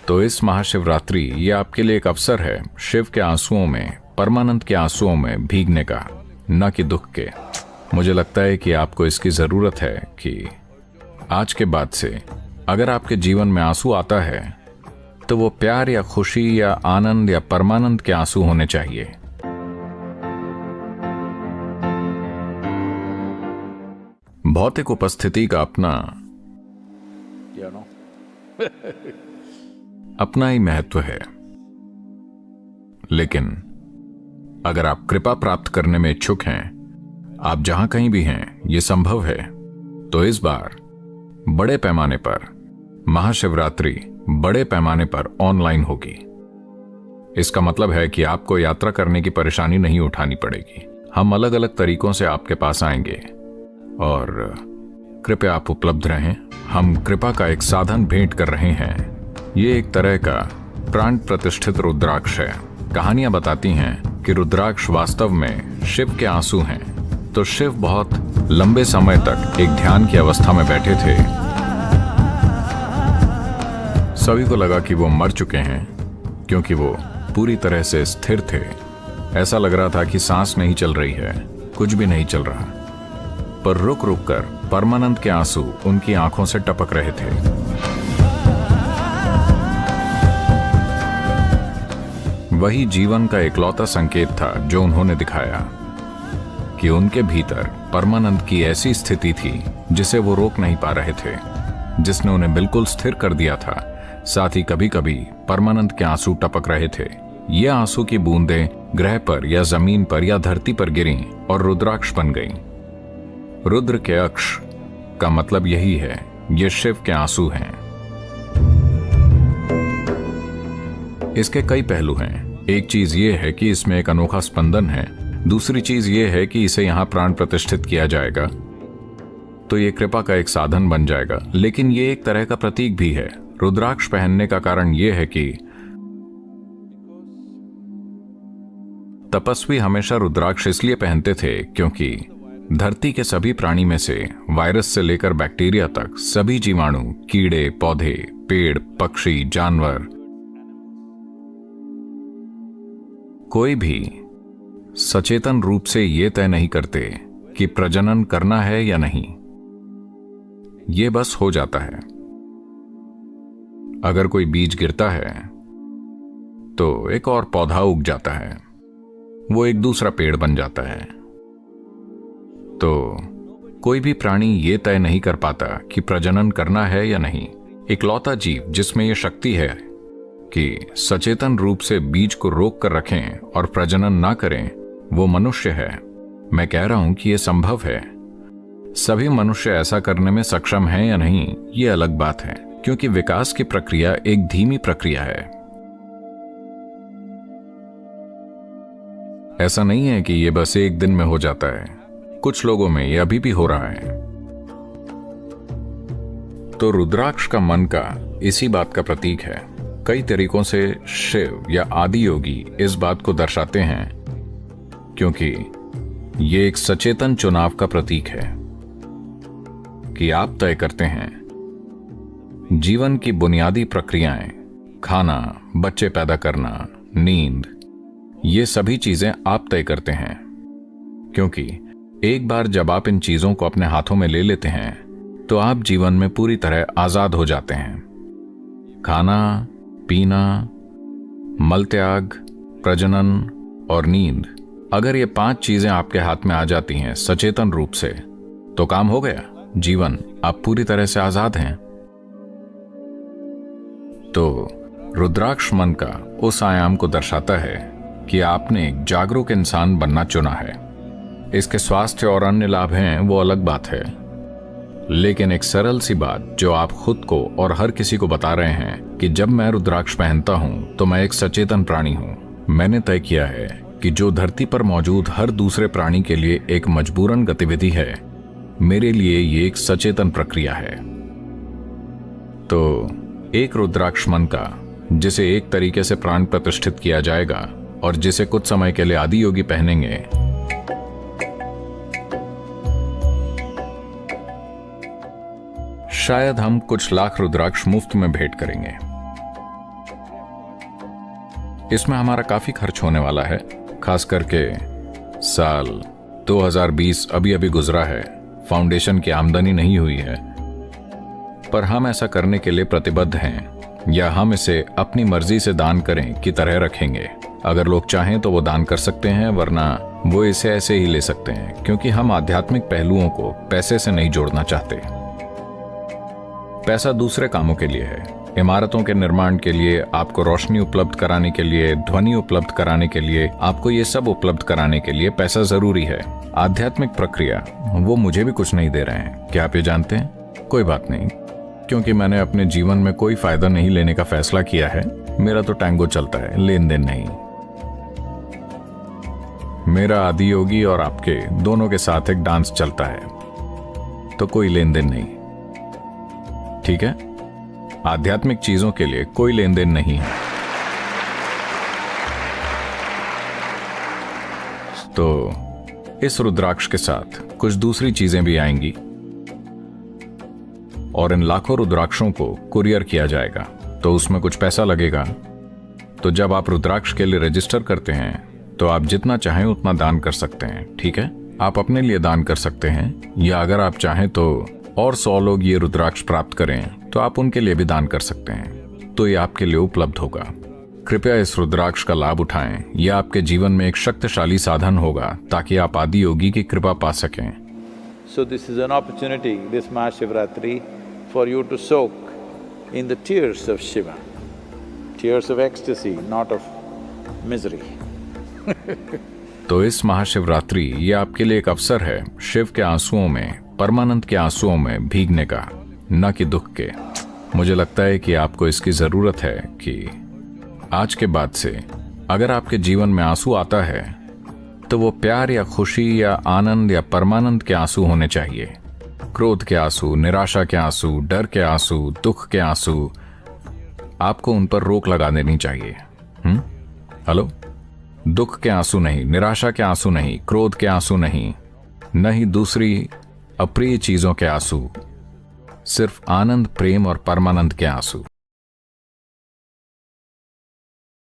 तो इस महाशिवरात्रि ये आपके लिए एक अवसर है शिव के आंसुओं में, परमानंद के आंसुओं में भीगने का, न कि दुख के। मुझे लगता है कि आपको इसकी जरूरत है कि आज के बाद से अगर आपके जीवन में आंसू आता है तो वो प्यार या खुशी या आनंद या परमानंद के आंसू होने चाहिए। भौतिक उपस्थिति का अपना ही महत्व है, लेकिन अगर आप कृपा प्राप्त करने में इच्छुक हैं, आप जहां कहीं भी हैं, ये संभव है, तो इस बार बड़े पैमाने पर महाशिवरात्रि बड़े पैमाने पर ऑनलाइन होगी। इसका मतलब है कि आपको यात्रा करने की परेशानी नहीं उठानी पड़ेगी। हम अलग अलग तरीकों से आपके पास आएंगे और कृपया आप उपलब्ध रहें। हम कृपा का एक साधन भेंट कर रहे हैं। ये एक तरह का प्राण प्रतिष्ठित रुद्राक्ष है। कहानियां बताती हैं कि रुद्राक्ष वास्तव में शिव के आंसू हैं। तो शिव बहुत लंबे समय तक एक ध्यान की अवस्था में बैठे थे। सभी को लगा कि वो मर चुके हैं क्योंकि वो पूरी तरह से स्थिर थे। ऐसा लग रहा था कि सांस नहीं चल रही है, कुछ भी नहीं चल रहा। पर रुक रुक कर परमानंद के आंसू उनकी आंखों से टपक रहे थे। वही जीवन का इकलौता संकेत था जो उन्होंने दिखाया कि उनके भीतर परमानंद की ऐसी स्थिति थी जिसे वो रोक नहीं पा रहे थे, जिसने उन्हें बिल्कुल स्थिर कर दिया था। साथ ही कभी कभी परमानंद के आंसू टपक रहे थे। ये आंसू की बूंदें ग्रह पर या जमीन पर या धरती पर गिरीं और रुद्राक्ष बन गईं। रुद्र के अक्ष का मतलब यही है, ये शिव के आंसू हैं। इसके कई पहलू हैं। एक चीज ये है कि इसमें एक अनोखा स्पंदन है। दूसरी चीज ये है कि इसे यहां प्राण प्रतिष्ठित किया जाएगा तो ये कृपा का एक साधन बन जाएगा। लेकिन ये एक तरह का प्रतीक भी है। रुद्राक्ष पहनने का कारण यह है कि तपस्वी हमेशा रुद्राक्ष इसलिए पहनते थे क्योंकि धरती के सभी प्राणी में से वायरस से लेकर बैक्टीरिया तक सभी जीवाणु, कीड़े, पौधे, पेड़, पक्षी, जानवर, कोई भी सचेतन रूप से ये तय नहीं करते कि प्रजनन करना है या नहीं। ये बस हो जाता है। अगर कोई बीज गिरता है तो एक और पौधा उग जाता है, वो एक दूसरा पेड़ बन जाता है। तो कोई भी प्राणी ये तय नहीं कर पाता कि प्रजनन करना है या नहीं। इकलौता जीव जिसमें यह शक्ति है कि सचेतन रूप से बीज को रोक कर रखें और प्रजनन ना करें, वो मनुष्य है। मैं कह रहा हूं कि यह संभव है। सभी मनुष्य ऐसा करने में सक्षम हैं या नहीं, ये अलग बात है, क्योंकि विकास की प्रक्रिया एक धीमी प्रक्रिया है। ऐसा नहीं है कि यह बस एक दिन में हो जाता है। कुछ लोगों में यह अभी भी हो रहा है। तो रुद्राक्ष का मन का इसी बात का प्रतीक है। कई तरीकों से शिव या आदि योगी इस बात को दर्शाते हैं क्योंकि ये एक सचेतन चुनाव का प्रतीक है कि आप तय करते हैं जीवन की बुनियादी प्रक्रियाएं, खाना, बच्चे पैदा करना, नींद, ये सभी चीजें आप तय करते हैं। क्योंकि एक बार जब आप इन चीजों को अपने हाथों में ले लेते हैं तो आप जीवन में पूरी तरह आजाद हो जाते हैं। खाना, पीना, मल त्याग, प्रजनन और नींद, अगर ये 5 चीजें आपके हाथ में आ जाती हैं सचेतन रूप से, तो काम हो गया। जीवन, आप पूरी तरह से आजाद हैं। तो रुद्राक्ष मन का उस आयाम को दर्शाता है कि आपने एक जागरूक इंसान बनना चुना है। इसके स्वास्थ्य और अन्य लाभ हैं, वो अलग बात है। लेकिन एक सरल सी बात जो आप खुद को और हर किसी को बता रहे हैं कि जब मैं रुद्राक्ष पहनता हूं तो मैं एक सचेतन प्राणी हूं। मैंने तय किया है कि जो धरती पर मौजूद हर दूसरे प्राणी के लिए एक मजबूरन गतिविधि है, मेरे लिए ये एक सचेतन प्रक्रिया है। तो एक रुद्राक्ष मन का जिसे एक तरीके से प्राण प्रतिष्ठित किया जाएगा और जिसे कुछ समय के लिए आदि योगी पहनेंगे, शायद हम कुछ लाख रुद्राक्ष मुफ्त में भेंट करेंगे। इसमें हमारा काफी खर्च होने वाला है, खास करके साल 2020 अभी अभी गुजरा है, फाउंडेशन की आमदनी नहीं हुई है। पर हम ऐसा करने के लिए प्रतिबद्ध हैं, या हम इसे अपनी मर्जी से दान करें की तरह रखेंगे। अगर लोग चाहें तो वो दान कर सकते हैं, वरना वो इसे ऐसे ही ले सकते हैं, क्योंकि हम आध्यात्मिक पहलुओं को पैसे से नहीं जोड़ना चाहते। पैसा दूसरे कामों के लिए है, इमारतों के निर्माण के लिए, आपको रोशनी उपलब्ध कराने के लिए, ध्वनि उपलब्ध कराने के लिए, आपको ये सब उपलब्ध कराने के लिए पैसा जरूरी है। आध्यात्मिक प्रक्रिया वो मुझे भी कुछ नहीं दे रहे हैं, क्या आप ये जानते हैं? कोई बात नहीं, क्योंकि मैंने अपने जीवन में कोई फायदा नहीं लेने का फैसला किया है। मेरा तो टैंगो चलता है, लेन देन नहीं। मेरा आदि योगी और आपके दोनों के साथ एक डांस चलता है, तो कोई लेन देन नहीं, ठीक है? आध्यात्मिक चीजों के लिए कोई लेन देन नहीं है। तो इस रुद्राक्ष के साथ कुछ दूसरी चीजें भी आएंगी और इन लाखों रुद्राक्षों को कुरियर किया जाएगा, तो उसमें कुछ पैसा लगेगा। तो जब आप रुद्राक्ष के लिए रजिस्टर करते हैं तो आप जितना चाहें उतना दान कर सकते हैं, ठीक है? आप अपने लिए दान कर सकते हैं, या अगर आप चाहें तो और 100 लोग ये रुद्राक्ष प्राप्त करें तो आप उनके लिए भी दान कर सकते हैं, तो ये आपके लिए उपलब्ध होगा। कृपया इस रुद्राक्ष का लाभ उठाएं, यह आपके जीवन में एक शक्तिशाली साधन होगा ताकि आप आदि योगी की कृपा पा सकें। So this is an opportunity, this Mahashivratri, for you to soak in the tears of Shiva, tears of ecstasy, not of misery. तो इस महाशिवरात्रि ये आपके लिए एक अवसर है शिव के आंसुओं में, परमानंद के आंसुओं में भीगने का, न कि दुख के। मुझे लगता है कि आपको इसकी जरूरत है कि आज के बाद से अगर आपके जीवन में आंसू आता है तो वो प्यार या खुशी या आनंद या परमानंद के आंसू होने चाहिए। क्रोध के आंसू, निराशा के आंसू, डर के आंसू, दुख के आंसू, आपको उन पर रोक लगा देनी चाहिए। हेलो? दुख के आंसू नहीं, निराशा के आंसू नहीं, क्रोध के आंसू नहीं, न ही दूसरी अप्रिय चीजों के आंसू, सिर्फ आनंद, प्रेम और परमानंद के आंसू।